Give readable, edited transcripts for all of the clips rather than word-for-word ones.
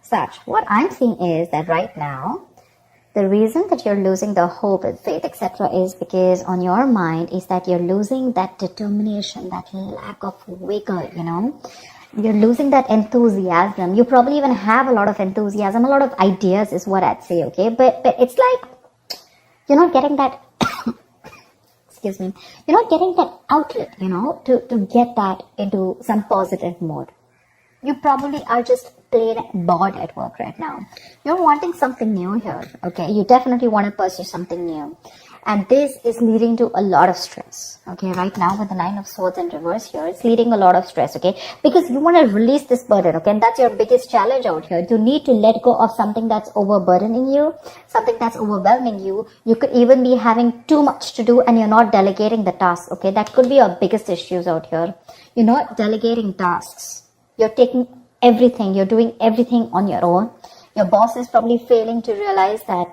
Sag, what I'm seeing is that right now, the reason that you're losing the hope and faith, etc., is because on your mind is that you're losing that determination, that lack of vigor, You're losing that enthusiasm. You probably even have a lot of enthusiasm, a lot of ideas is what I'd say, okay? But it's like you're not getting that, excuse me, you're not getting that outlet, to get that into some positive mode. You probably are just plain bored at work right now. You're wanting something new here, okay? You definitely want to pursue something new. And this is leading to a lot of stress, okay? Right now with the 9 of Swords in reverse here, it's leading a lot of stress, okay? Because you want to release this burden, okay? And that's your biggest challenge out here. You need to let go of something that's overburdening you, something that's overwhelming you. You could even be having too much to do and you're not delegating the tasks, okay? That could be your biggest issues out here. You're not delegating tasks. You're taking everything. You're doing everything on your own. Your boss is probably failing to realize that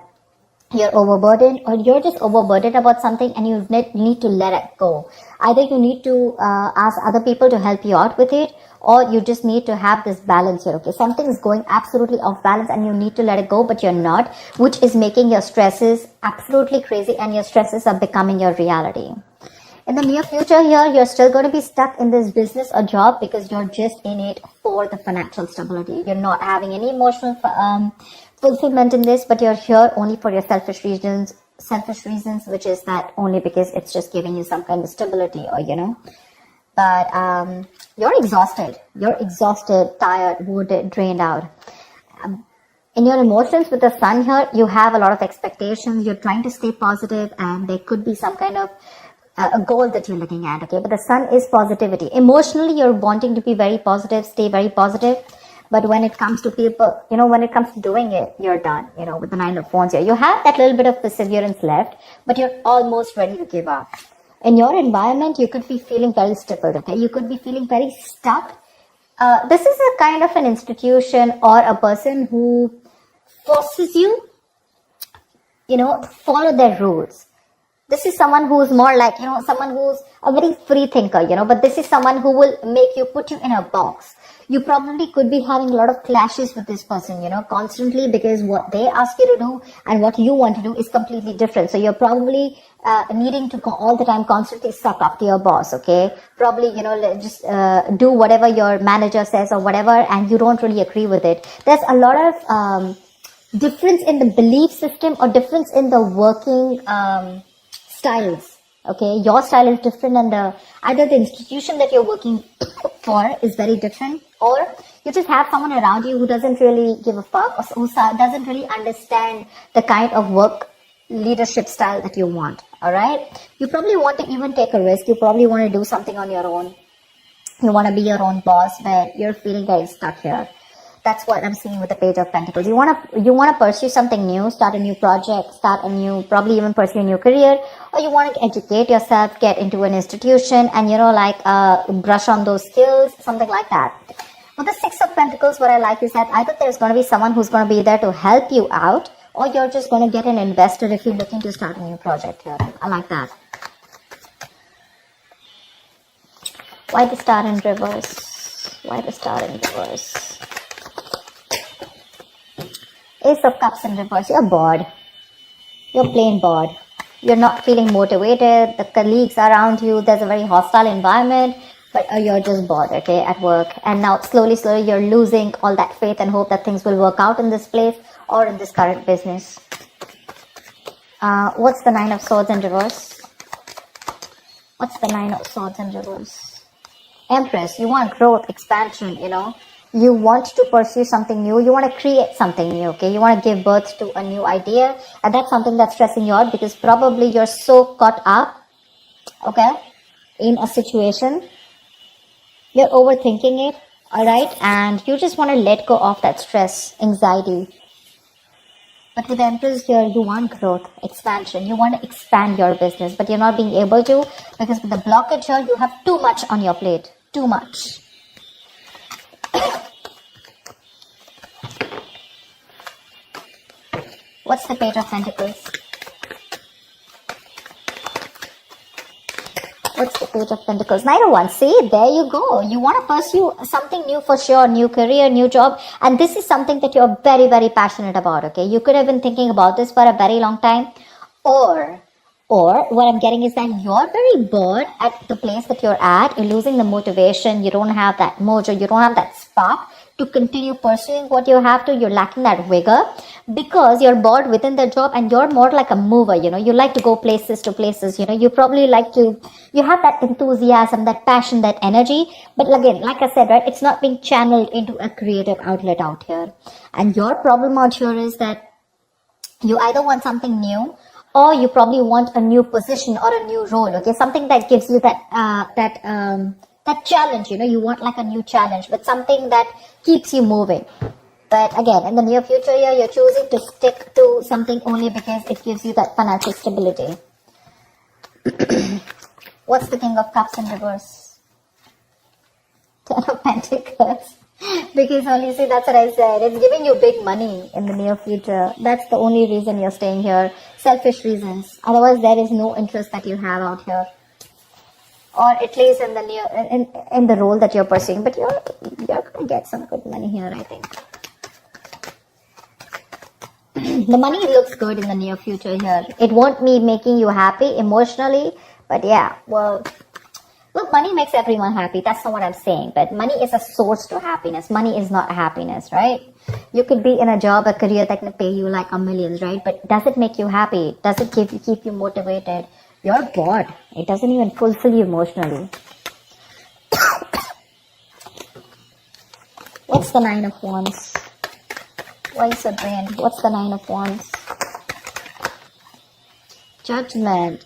you're overburdened, or you're just overburdened about something and you need to let it go. Either you need to ask other people to help you out with it, or you just need to have this balance here, okay? Something is going absolutely off balance and you need to let it go, but you're not, which is making your stresses absolutely crazy and your stresses are becoming your reality. In the near future here, you're still going to be stuck in this business or job because you're just in it for the financial stability. You're not having any emotional fulfillment in this, but you're here only for your selfish reasons, which is that only because it's just giving you some kind of stability, or but you're exhausted, tired, wounded, drained out. In your emotions with the sun here, you have a lot of expectations. You're trying to stay positive, and there could be some kind of a goal that you're looking at, okay? But the sun is positivity. Emotionally, you're wanting to be very positive, stay very positive. But when it comes to people, when it comes to doing it, you're done, with the 9 of Wands here. You have that little bit of perseverance left, but you're almost ready to give up. In your environment, you could be feeling very stupid, okay? You could be feeling very stuck. This is a kind of an institution or a person who forces you, to follow their rules. This is someone who's more like, someone who's a very free thinker, but this is someone who will make you, put you in a box. You probably could be having a lot of clashes with this person, constantly, because what they ask you to do and what you want to do is completely different. So you're probably needing to all the time constantly suck up to your boss, okay? Probably, just do whatever your manager says or whatever, and you don't really agree with it. There's a lot of difference in the belief system or difference in the working styles. Okay, your style is different, and either the institution that you're working for is very different, or you just have someone around you who doesn't really give a fuck, or who doesn't really understand the kind of work leadership style that you want. All right, you probably want to even take a risk. You probably want to do something on your own. You want to be your own boss, but you're feeling very stuck here. That's what I'm seeing with the Page of Pentacles. You want to pursue something new, start a new project, probably even pursue a new career, or you want to educate yourself, get into an institution, and brush on those skills, something like that. With the 6 of Pentacles, what I like is that either there's going to be someone who's going to be there to help you out, or you're just going to get an investor if you're looking to start a new project here. I like that. Why the Star in reverse? Why the Star in reverse? Ace of Cups in reverse. You're bored. You're plain bored. You're not feeling motivated. The colleagues around you, there's a very hostile environment, but you're just bored, okay, at work. And now slowly, you're losing all that faith and hope that things will work out in this place or in this current business. What's the 9 of Swords in reverse? What's the 9 of Swords in reverse? Empress, you want growth, expansion, You want to pursue something new. You want to create something new, okay? You want to give birth to a new idea. And that's something that's stressing you out because probably you're so caught up, okay, in a situation. You're overthinking it, all right? And you just want to let go of that stress, anxiety. But with the Empress here, you want growth, expansion. You want to expand your business, but you're not being able to because with the blockage here, you have too much on your plate. Too much. What's the Page of Pentacles? What's the Page of Pentacles? Knight of Wands. See, there you go. You want to pursue something new for sure. New career, new job. And this is something that you're very, very passionate about, okay? You could have been thinking about this for a very long time. Or what I'm getting is that you're very bored at the place that you're at. You're losing the motivation. You don't have that mojo. You don't have that spark to continue pursuing what you have to. You're lacking that vigor because you're bored within the job, and you're more like a mover. You like to go places to places. You probably you have that enthusiasm, that passion, that energy. But again, like I said, right, it's not being channeled into a creative outlet out here. And your problem out here is that you either want something new, or you probably want a new position or a new role, okay? Something that gives you that challenge, you want like a new challenge, but something that keeps you moving. But again, in the near future here, you're choosing to stick to something only because it gives you that financial stability. What's the King of Cups in reverse? Ten of Pentacles. Because only, see, that's what I said. It's giving you big money in the near future. That's the only reason you're staying here. Selfish reasons. Otherwise, there is no interest that you have out here. Or at least in the in the role that you're pursuing. But you're going to get some good money here, I think. The money looks good in the near future here. It won't be making you happy emotionally. But yeah, well... Look, money makes everyone happy. That's not what I'm saying. But money is a source to happiness. Money is not happiness, right? You could be in a job, a career that can pay you like millions, right? But does it make you happy? Does it keep you motivated? You're bored. It doesn't even fulfill you emotionally. What's the Nine of Wands? Why is it drained? What's the Nine of Wands? Judgment.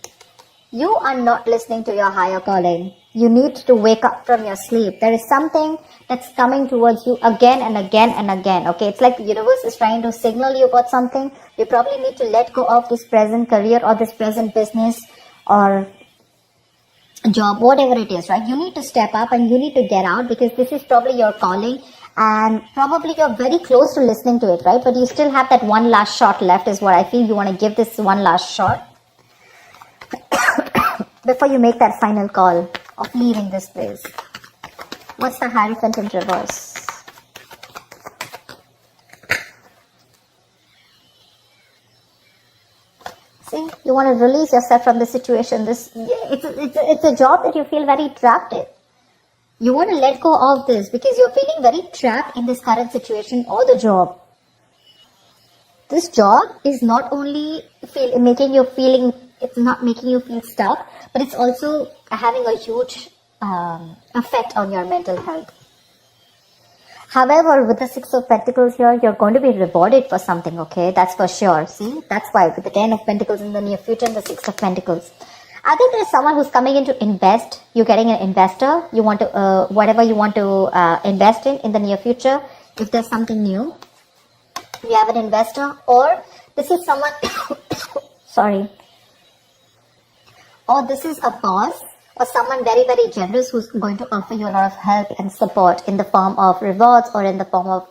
You are not listening to your higher calling. You need to wake up from your sleep. There is something that's coming towards you again and again and again. Okay, it's like the universe is trying to signal you about something. You probably need to let go of this present career or this present business or job, whatever it is, right? You need to step up and you need to get out because this is probably your calling. And probably you're very close to listening to it, right? But you still have that one last shot left is what I feel. You want to give this one last shot before you make that final call of leaving this place. What's the Hierophant in reverse? See, you want to release yourself from the situation. It's a job that you feel very trapped in. You want to let go of this because you're feeling very trapped in this current situation or the job. This job is not only making you feel stuck, but it's also having a huge effect on your mental health. However, with the Six of Pentacles here, you're going to be rewarded for something, okay? That's for sure. See, that's why with the Ten of Pentacles in the near future and the Six of Pentacles. I think there's someone who's coming in to invest. You're getting an investor. You want to, whatever you want to invest in the near future. If there's something new, you have an investor, or this is someone, sorry. Or this is a boss or someone very, very generous who's going to offer you a lot of help and support in the form of rewards or in the form of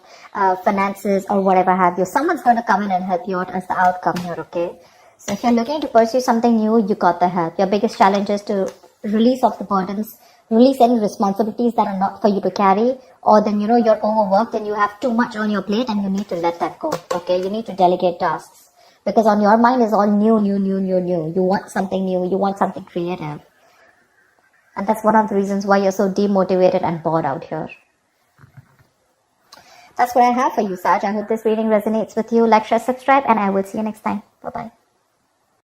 finances or whatever have you. Someone's going to come in and help you out as the outcome here, okay? So if you're looking to pursue something new, you got the help. Your biggest challenge is to release off the burdens, release any responsibilities that are not for you to carry, or then, you're overworked and you have too much on your plate and you need to let that go, okay? You need to delegate tasks. Because on your mind is all new. You want something new. You want something creative. And that's one of the reasons why you're so demotivated and bored out here. That's what I have for you, Sag. I hope this reading resonates with you. Like, share, subscribe, and I will see you next time. Bye-bye.